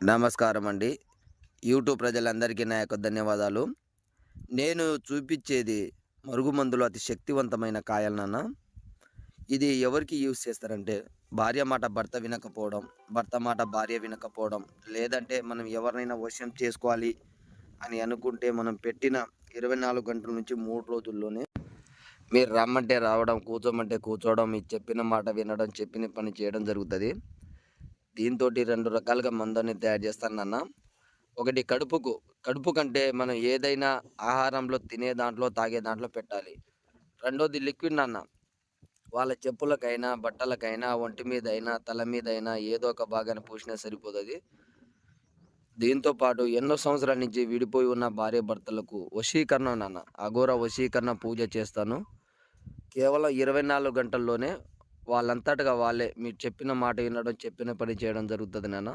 నమస్కారం అండి. యూట్యూబ్ ప్రజలందరికీ నా యొక్క ధన్యవాదాలు. నేను చూపిచ్చేది మరుగుమందులో అతి శక్తివంతమైన కాయలు నాన్న. ఇది ఎవరికి యూజ్ చేస్తారంటే, భార్య మాట భర్త వినకపోవడం, భర్త మాట భార్య వినకపోవడం, లేదంటే మనం ఎవరినైనా వశం చేసుకోవాలి అని అనుకుంటే, మనం పెట్టిన 24 గంటల నుంచి 3 రోజుల్లోనే మీరు రమ్మంటే రావడం, కూర్చోమంటే కూర్చోవడం, మీరు చెప్పిన మాట వినడం, చెప్పిన పని చేయడం జరుగుతది. దీంతోటి 2 రకాలుగా మందుని తయారు చేస్తాను నాన్న. ఒకటి కడుపుకు. కడుపు కంటే మనం ఏదైనా ఆహారంలో తినే దాంట్లో, తాగే దాంట్లో పెట్టాలి. రెండోది లిక్విడ్ నాన్న. వాళ్ళ చెప్పులకైనా, బట్టలకైనా, ఒంటి మీదైనా, తల మీదైనా ఏదో ఒక భాగాన పూసినా సరిపోతది. దీంతో పాటు ఎన్నో సంవత్సరాల నుంచి విడిపోయి ఉన్న భార్యాభర్తలకు వశీకరణం నాన్న. అఘోర వశీకరణ పూజ చేస్తాను. కేవలం 24 గంటల్లోనే వాళ్ళంతటగా వాళ్ళే మీరు చెప్పిన మాట వినడం, చెప్పిన పని చేయడం జరుగుతది నాన్న.